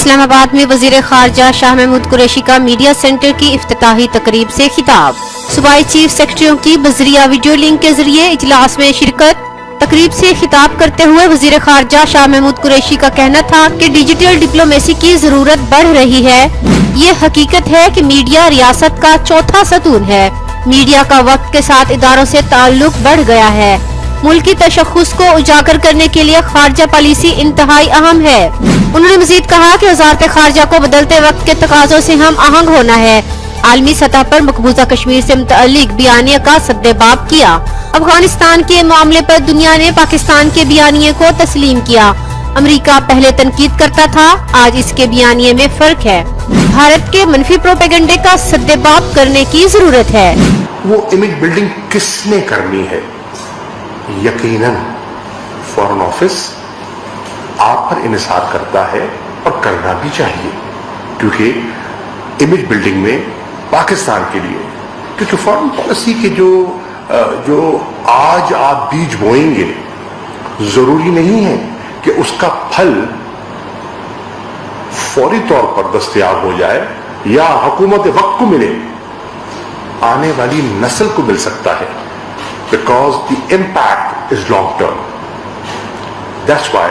اسلام آباد میں وزیر خارجہ شاہ محمود قریشی کا میڈیا سینٹر کی افتتاحی تقریب سے خطاب۔ صوبائی چیف سیکرٹریوں کی بذریعہ ویڈیو لنک کے ذریعے اجلاس میں شرکت۔ تقریب سے خطاب کرتے ہوئے وزیر خارجہ شاہ محمود قریشی کا کہنا تھا کہ ڈیجیٹل ڈپلومیسی کی ضرورت بڑھ رہی ہے۔ یہ حقیقت ہے کہ میڈیا ریاست کا چوتھا ستون ہے۔ میڈیا کا وقت کے ساتھ اداروں سے تعلق بڑھ گیا ہے۔ ملکی تشخص کو اجاگر کرنے کے لیے خارجہ پالیسی انتہائی اہم ہے۔ انہوں نے مزید کہا کہ وزارت خارجہ کو بدلتے وقت کے تقاضوں سے ہم آہنگ ہونا ہے۔ عالمی سطح پر مقبوضہ کشمیر سے متعلق بیانیے کا سدباب کیا۔ افغانستان کے معاملے پر دنیا نے پاکستان کے بیانیے کو تسلیم کیا۔ امریکہ پہلے تنقید کرتا تھا، آج اس کے بیانیے میں فرق ہے۔ بھارت کے منفی پروپیگنڈے کا سدباب کرنے کی ضرورت ہے۔ وہ امیج بلڈنگ کس نے کرنی ہے؟ یقیناً فارن آفس آپ پر انحصار کرتا ہے اور کرنا بھی چاہیے، کیونکہ امیج بلڈنگ میں پاکستان کے لیے، کیونکہ فارن پالیسی کے جو آج آپ بیج بوئیں گے ضروری نہیں ہے کہ اس کا پھل فوری طور پر دستیاب ہو جائے یا حکومت وقت کو ملے، آنے والی نسل کو مل سکتا ہے، because the impact is long term. That's why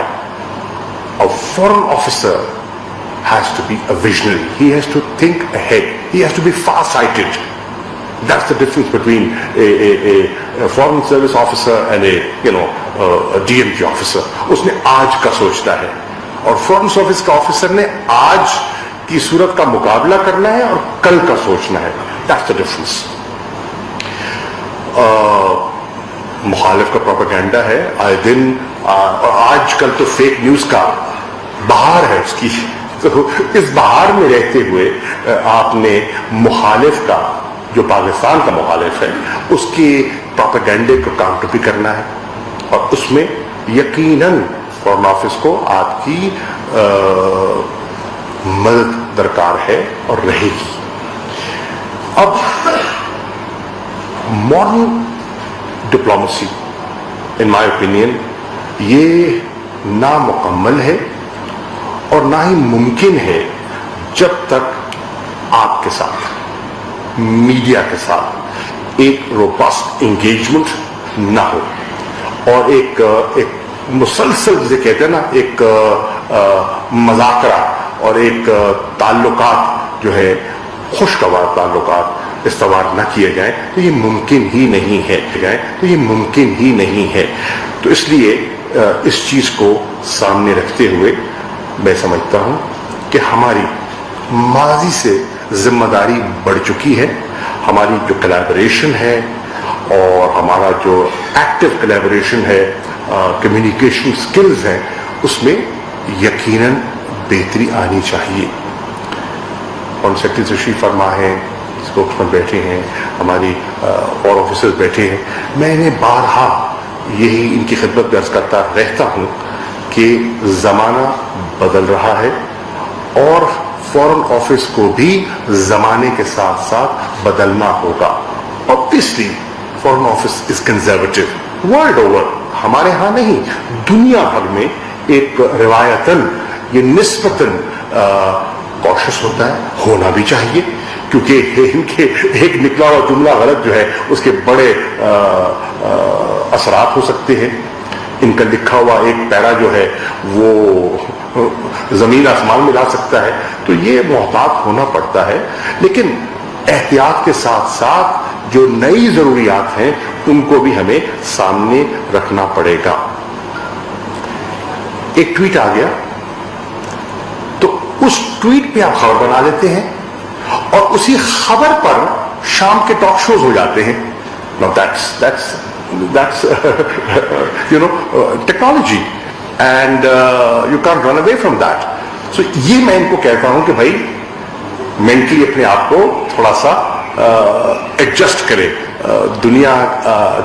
a foreign officer has to be a visionary. He has to think ahead. He has to be far-sighted. That's the difference between a foreign service officer and a DMG officer. اس نے آج کا سوچنا ہے، اور فورن service کا officer نے آج کی صورت کا مقابلہ کرنا ہے اور کل کا سوچنا ہے۔ That's the difference. مخالف کا پروپیگنڈا ہے آئے دن، اور آج کل تو فیک نیوز کا بہار ہے اس کی، تو اس بہار میں رہتے ہوئے آپ نے مخالف کا، جو پاکستان کا مخالف ہے، اس کے پروپیگنڈے کو کاؤنٹر بھی کرنا ہے، اور اس میں یقیناً فارن آفس کو آپ کی مدد درکار ہے اور رہے گی۔ اب modern diplomacy in my opinion یہ نامکمل ہے اور نہ ہی ممکن ہے جب تک آپ کے ساتھ، میڈیا کے ساتھ ایک روبسٹ انگیجمنٹ نہ ہو، اور ایک مسلسل جسے کہتے ہیں نا، ایک مذاکرہ اور ایک تعلقات جو ہے خوشگوار تعلقات استوار نہ کیے جائیں، تو یہ ممکن ہی نہیں ہے۔ تو اس لیے اس چیز کو سامنے رکھتے ہوئے میں سمجھتا ہوں کہ ہماری ماضی سے ذمہ داری بڑھ چکی ہے۔ ہماری جو کلیبریشن ہے اور ہمارا جو ایکٹیو کلیبریشن ہے، کمیونیکیشن سکلز ہیں، اس میں یقیناً بہتری آنی چاہیے۔ اور سیکرٹری تشریف فرما ہے، اسپوکسمین بیٹھے ہیں، ہماری اور آفیسرز بیٹھے ہیں، میں انہیں بارہا یہی ان کی خدمت میں عرض کرتا رہتا ہوں کہ زمانہ بدل رہا ہے، اور فارن آفس کو بھی زمانے کے ساتھ ساتھ بدلنا ہوگا۔ Obviously foreign office is conservative world over, ہمارے ہاں نہیں، دنیا بھر میں ایک روایتاً یہ نسبتاً کوشش ہوتا ہے، ہونا بھی چاہیے، کیونکہ ان کے ایک نکلا ہوا جملہ غلط جو ہے اس کے بڑے اثرات ہو سکتے ہیں۔ ان کا لکھا ہوا ایک پیرا جو ہے وہ زمین آسمان میں لا سکتا ہے، تو یہ محتاط ہونا پڑتا ہے، لیکن احتیاط کے ساتھ ساتھ جو نئی ضروریات ہیں ان کو بھی ہمیں سامنے رکھنا پڑے گا۔ ایک ٹویٹ آ گیا تو اس ٹویٹ پہ آپ خبر بنا لیتے ہیں، اور اسی خبر پر شام کے ٹاک شوز ہو جاتے ہیں۔ Now that's technology, and you can't run away from that. So یہ میں ان کو کہتا ہوں کہ بھائی مینٹلی اپنے آپ کو تھوڑا سا ایڈجسٹ کرے۔ دنیا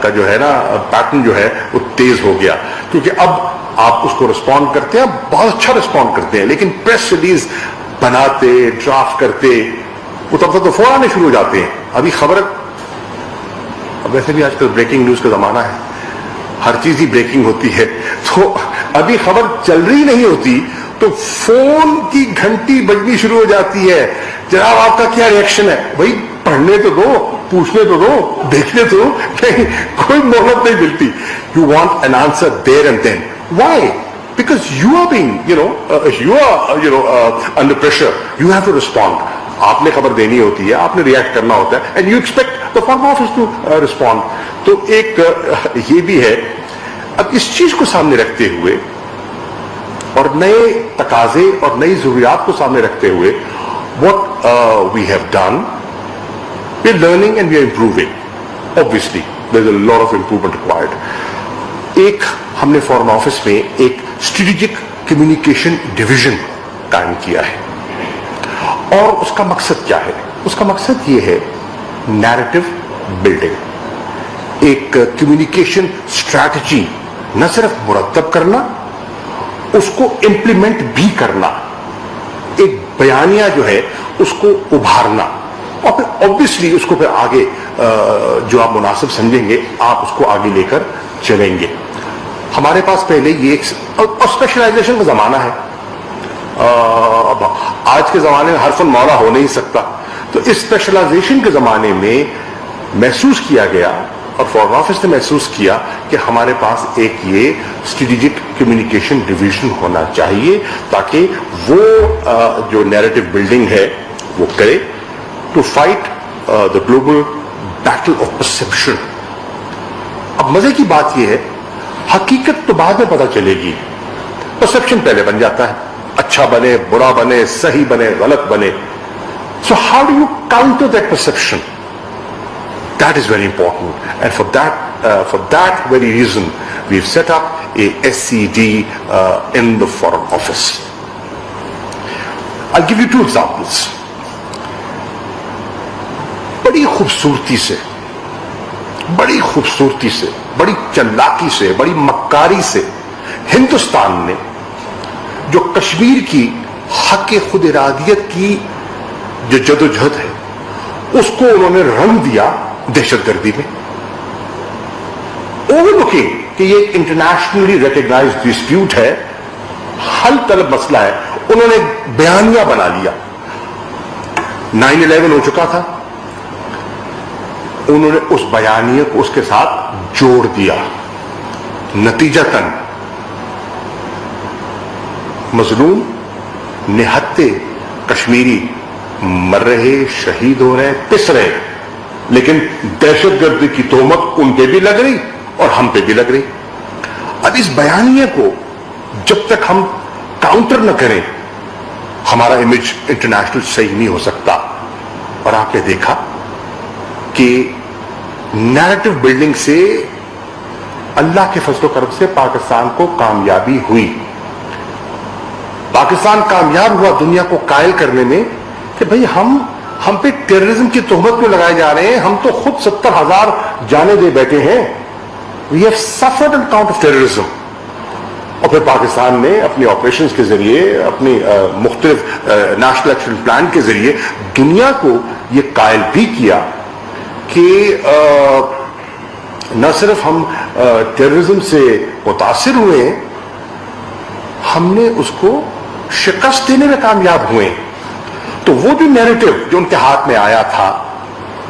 کا جو ہے نا پیٹرن جو ہے وہ تیز ہو گیا، کیونکہ اب آپ اس کو رسپونڈ کرتے ہیں، بہت اچھا رسپونڈ کرتے ہیں، لیکن پریس ریلیز بناتے، ڈرافٹ کرتے، وہ تب تک تو فوراً آنے شروع ہو جاتے ہیں۔ ابھی خبر، اب ویسے بھی آج کل بریکنگ نیوز کا زمانہ ہے، ہر چیز ہی بریکنگ ہوتی ہے، تو ابھی خبر چل رہی نہیں ہوتی تو فون کی گھنٹی بجنی شروع ہو جاتی ہے. جناب آپ کا کیا ریئیکشن ہے؟ بھائی پڑھنے تو دو, پوچھنے تو دو, دیکھنے تو دو. نہیں, کوئی مہلت نہیں ملتی. You want an answer there and then. Why? Because you are being, under pressure. You have to respond. آپ نے خبر دینی ہوتی ہے, آپ نے ریئیکٹ کرنا ہوتا ہے, and you expect the foreign office to respond. تو ایک یہ بھی ہے. اب اس چیز کو سامنے رکھتے ہوئے اور نئے تقاضے اور نئی ضروریات کو سامنے رکھتے ہوئے, what we have done, we are learning and we are improving. Obviously, there is a lot of improvement required. ایک ہم نے فورن آفس میں ایک اسٹریٹجک کمیونیکیشن ڈویژن قائم کیا ہے, اور اس کا مقصد کیا ہے؟ اس کا مقصد یہ ہے نیریٹو بلڈنگ, ایک کمیونیکیشن اسٹریٹجی نہ صرف مرتب کرنا, اس کو امپلیمنٹ بھی کرنا, ایک بیانیہ جو ہے اس کو ابھارنا, اور پھر obviously اس کو پھر آگے جو آپ مناسب سمجھیں گے آپ اس کو آگے لے کر چلیں گے. ہمارے پاس پہلے یہ ایک اسپیشلائزیشن کا زمانہ ہے. آج کے زمانے میں ہر فن مولا ہو نہیں سکتا, تو اسپیشلائزیشن کے زمانے میں محسوس کیا گیا اور فورن آفس نے محسوس کیا کہ ہمارے پاس ایک یہ اسٹریٹجک کمیونیکیشن ڈویژن ہونا چاہیے تاکہ وہ جو نیریٹو بلڈنگ ہے وہ کرے, to fight the global battle of perception. اب مزے کی بات یہ ہے, حقیقت تو بعد میں پتہ چلے گی, پرسپشن پہلے بن جاتا ہے, اچھا بنے, برا بنے, صحیح بنے, غلط بنے. So how do you counter that perception? That is very important, and for that very reason we have set up a SCD in the Foreign Office. I'll give you two examples. بڑی خوبصورتی سے, بڑی چلاکی سے, بڑی مکاری سے ہندوستان نے جو کشمیر کی حق خود ارادیت کی جو جدوجہد ہے اس کو انہوں نے رنگ دیا دہشت گردی میں, اوور لوکنگ کہ یہ انٹرنیشنلی ریکگنائزڈ ڈسپیوٹ ہے, حل طلب مسئلہ ہے, انہوں نے بیانیہ بنا لیا. 9/11 ہو چکا تھا, انہوں نے اس بیانیے کو اس کے ساتھ جوڑ دیا. نتیجتاً مظلوم نہتے کشمیری مر رہے, شہید ہو رہے, پس رہے, لیکن دہشت گردی کی تہمت ان پہ بھی لگ رہی اور ہم پہ بھی لگ رہی. اب اس بیانیے کو جب تک ہم کاؤنٹر نہ کریں ہمارا امیج انٹرنیشنل صحیح نہیں ہو سکتا. اور آپ نے دیکھا کہ نیریٹو بلڈنگ سے اللہ کے فضل و کرم سے پاکستان کو کامیابی ہوئی. پاکستان کامیاب ہوا دنیا کو قائل کرنے میں کہ بھئی ہم پہ ٹیررزم کی تہمت میں لگائے جا رہے ہیں, ہم تو خود 70,000 جانے دے بیٹھے ہیں. We have suffered on account of terrorism. اور پھر پاکستان نے اپنی آپریشنز کے ذریعے, اپنی مختلف نیشنل ایکشن پلان کے ذریعے دنیا کو یہ قائل بھی کیا کہ نہ صرف ہم ٹیررزم سے متاثر ہوئے ہیں, ہم نے اس کو شکست دینے میں کامیاب ہوئے. تو وہ جو نیریٹو جو ان کے ہاتھ میں آیا تھا,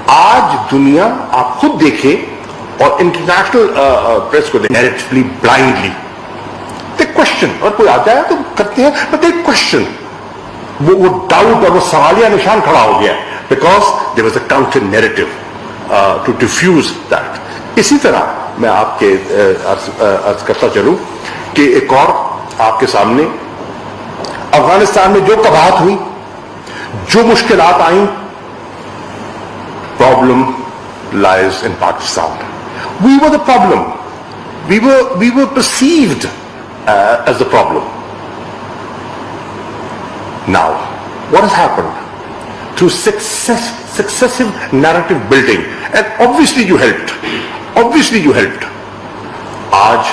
آج دنیا آپ خود دیکھیں اور انٹرنیشنل پریس کو نیریٹولی بلائنڈلی دے کوشچن, اور کوئی آ جائے تو کرتے ہیں, بٹ دے کوشچن, وہ ڈاؤٹ اور وہ سوالیہ نشان کھڑا ہو گیا, because there was a counter narrative to defuse that. اسی طرح میں آپ کے عرض کرتا چلوں کہ ایک اور آپ کے سامنے افغانستان میں جو کباہت ہوئی, جو مشکلات آئیں, problem lies in Pakistan. We were the problem. We were perceived as the problem. Now, what has happened? Through successive narrative building, and obviously you helped. Aaj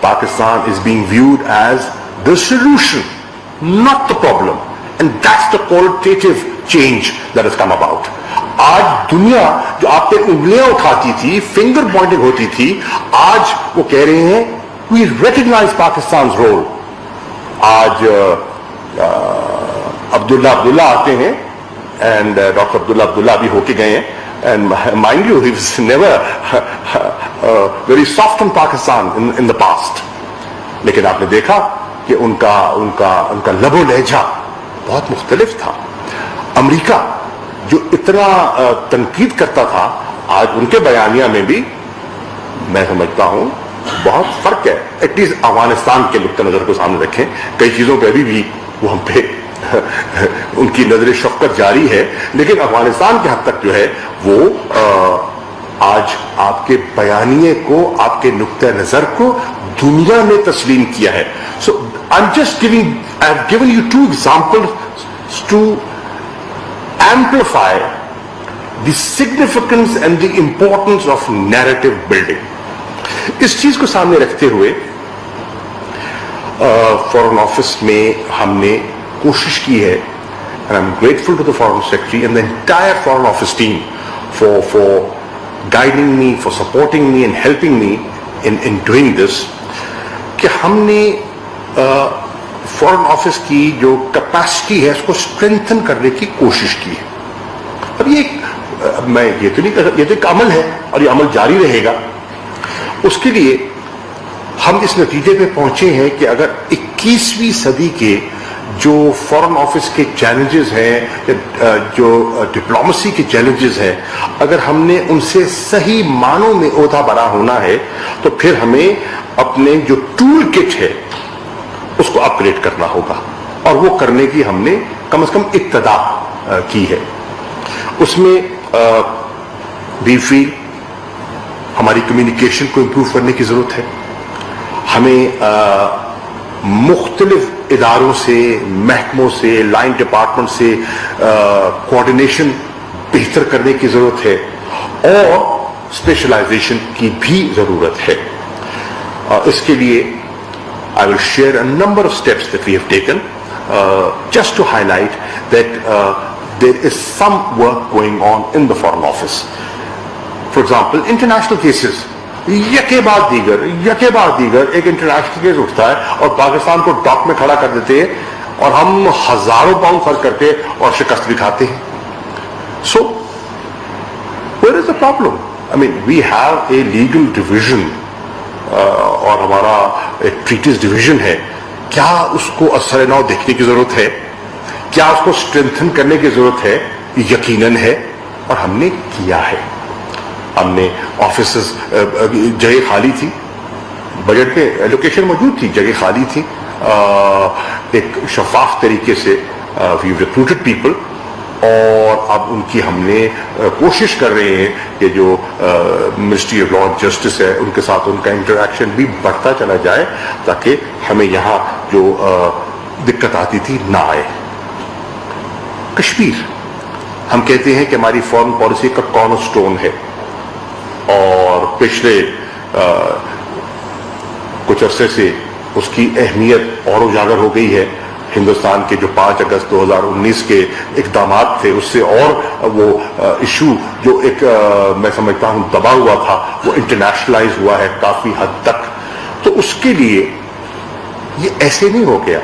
Pakistan is being viewed as the solution, not the problem, and that's the qualitative change that has come about. آج دنیا جو آپ پہ انگلیاں اٹھاتی تھی, finger pointing ہوتی تھی, آج وہ کہہ رہے ہیں we recognize Pakistan's role. آج عبداللہ آتے ہیں اینڈ ڈاکٹر عبداللہ ابھی ہو کے گئے ہیں and mind you he was never very soft in Pakistan in the past, لیکن آپ نے دیکھا کہ ان کا لب و لہجہ بہت مختلف تھا. امریکہ جو اتنا تنقید کرتا تھا, آج ان کے بیانیہ میں بھی میں سمجھتا ہوں بہت فرق ہے. ایٹ لیسٹ افغانستان کے نقطہ نظر کو سامنے رکھیں, کئی چیزوں پہ ابھی بھی وہ ہم پہ ان کی نظر شفقت جاری ہے, لیکن افغانستان کے حد تک جو ہے وہ آج آپ کے بیانیے کو, آپ کے نقطہ نظر کو دنیا نے تسلیم کیا ہے. So I am just I have given you 2 examples to amplify the significance and the importance of narrative building. اس چیز کو سامنے رکھتے ہوئے فورن آفس میں ہم نے کوشش کی ہے, and I'm grateful to the Foreign Secretary and the entire Foreign Office team for guiding me, for supporting me and helping me in doing this, کہ ہم نے فورن آفس کی جو کیپیسٹی ہے اس کو اسٹرینتھن کرنے کی کوشش کی ہے. اب یہ تو ایک عمل ہے اور یہ عمل جاری رہے گا. اس کے لیے ہم اس نتیجے پہ پہنچے ہیں کہ اگر 21ویں صدی کے جو فورن آفس کے چیلنجز ہیں, جو ڈپلومسی کے چیلنجز ہیں, اگر ہم نے ان سے صحیح معنوں میں عہدہ برا ہونا ہے تو پھر ہمیں اپنے جو ٹول کٹ ہے اس کو اپ گریڈ کرنا ہوگا, اور وہ کرنے کی ہم نے کم از کم ابتدا کی ہے. اس میں بریفلی ہماری کمیونیکیشن کو امپروو کرنے کی ضرورت ہے. ہمیں مختلف اداروں سے, محکموں سے, لائن ڈپارٹمنٹ سے کوآرڈینیشن بہتر کرنے کی ضرورت ہے, اور اسپیشلائزیشن کی بھی ضرورت ہے. اس کے لیے I will share a number of steps that we have taken just to highlight that there is some work going on in the Foreign Office. For example, international cases. یکے بعد دیگر ایک انٹرنیشنل کیس اٹھتا ہے اور پاکستان کو ڈاک میں کھڑا کر دیتے ہیں اور ہم ہزاروں پاؤنڈ خرچ کرتے اور شکست بھی کھاتے ہیں. So, where is the problem? I mean, we have a legal division اور ہمارا ایک ٹریٹیز ڈویژن ہے. کیا اس کو اثر نو دیکھنے کی ضرورت ہے؟ کیا اس کو اسٹرینتھن کرنے کی ضرورت ہے؟ یقیناً ہے, اور ہم نے کیا ہے. ہم نے آفیسز, جگہ خالی تھی, بجٹ میں ایلوکیشن موجود تھی, جگہ خالی تھی, ایک شفاف طریقے سے وی ریکروٹڈ پیپل, اور اب ان کی ہم نے کوشش کر رہے ہیں کہ جو ministry of law and justice ہے ان کے ساتھ ان کا انٹریکشن بھی بڑھتا چلا جائے تاکہ ہمیں یہاں جو دقت آتی تھی نہ آئے. کشمیر ہم کہتے ہیں کہ ہماری فارن پالیسی کا کارنر سٹون ہے, اور پچھلے کچھ عرصے سے اس کی اہمیت اور اجاگر ہو گئی ہے. ہندوستان کے جو 5 اگست 2019 کے اقدامات تھے اس سے اور وہ ایشو جو ایک میں سمجھتا ہوں دبا ہوا تھا وہ انٹرنیشنلائز ہوا ہے کافی حد تک. تو اس کے لیے یہ ایسے نہیں ہو گیا.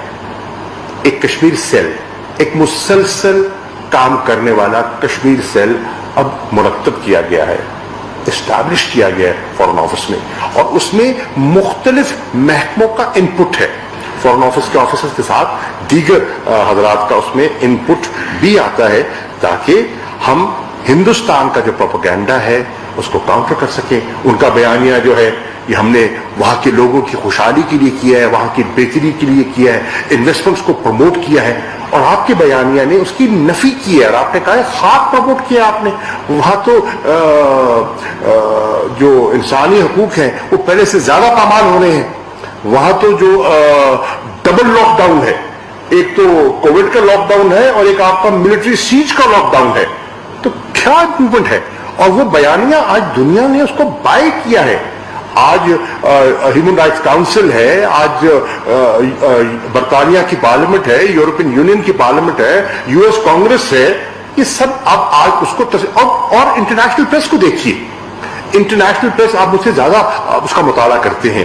ایک کشمیر سیل, ایک مسلسل کام کرنے والا کشمیر سیل اب مرتب کیا گیا ہے, اسٹیبلش کیا گیا ہے فورن آفس میں, اور اس میں مختلف محکموں کا انپٹ ہے. فورن آفس کے آفیسرز کے ساتھ دیگر حضرات کا اس میں انپٹ بھی آتا ہے تاکہ ہم ہندوستان کا جو پروپیگنڈا ہے اس کو کاؤنٹر کر سکیں. ان کا بیانیہ جو ہے یہ ہم نے وہاں کے لوگوں کی خوشحالی کے لیے کیا ہے, وہاں کی بہتری کے لیے کیا ہے, انویسٹمنٹس کو پروموٹ کیا ہے, اور آپ کے بیانیہ نے اس کی نفی کی ہے, اور آپ نے کہا ہے خاک پروموٹ کیا آپ نے. وہاں تو جو انسانی حقوق ہیں وہ پہلے سے زیادہ پامال ہو رہے ہیں. وہاں تو جو ڈبل لاک ڈاؤن ہے, ایک تو کووڈ کا لاک ڈاؤن ہے اور ایک آپ کا ملٹری سیج کا لاک ڈاؤن ہے. تو کیا امپروومنٹ ہے, اور وہ بیانیہ آج دنیا نے اس کو بائی کیا ہے. آج ہیومن رائٹس کاؤنسل ہے, آج برطانیہ کی پارلیمنٹ ہے, یورپین یونین کی پارلیمنٹ ہے, یو ایس کانگریس ہے, یہ سب اب آج اس کو اور انٹرنیشنل پریس کو دیکھیے. انٹرنیشنل پریس آپ مجھ سے زیادہ اس کا مطالعہ کرتے ہیں.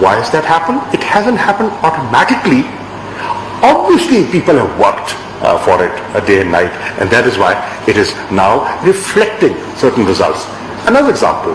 why has that happened? It hasn't happened automatically. Obviously people have worked for it day and night, and that is why it is now reflecting certain results. Another example,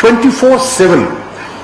24/7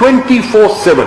24/7.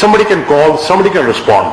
somebody can call, somebody can respond.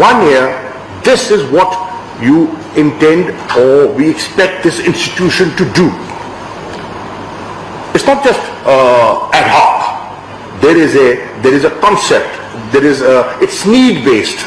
1 year, this is what you intend or we expect this institution to do. It's not just ad hoc. There is a concept. It's need based.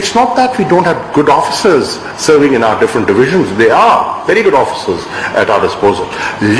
It's not that we don't have good officers serving in our different divisions. They are very good officers at our disposal.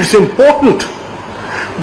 it's important,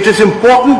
It is important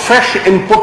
fresh input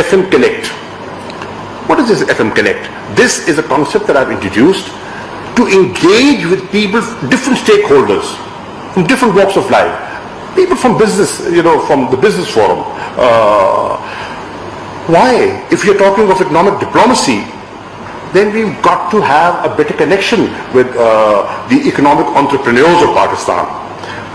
FM Connect. What is this FM Connect? This is a concept that I've introduced to engage with people, different stakeholders from different walks of life. People from business, from the business forum. Why? If you're talking of economic diplomacy, then we've got to have a better connection with the economic entrepreneurs of Pakistan.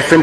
FM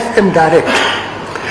FM Direct,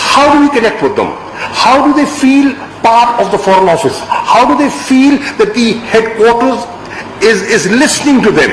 How do we connect with them? How do they feel part of the foreign office? How do they feel that the headquarters is listening to them?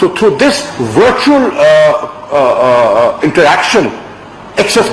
So through this virtual interaction, access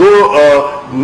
2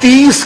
30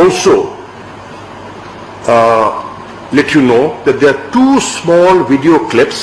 also let you know that there are 2 small video clips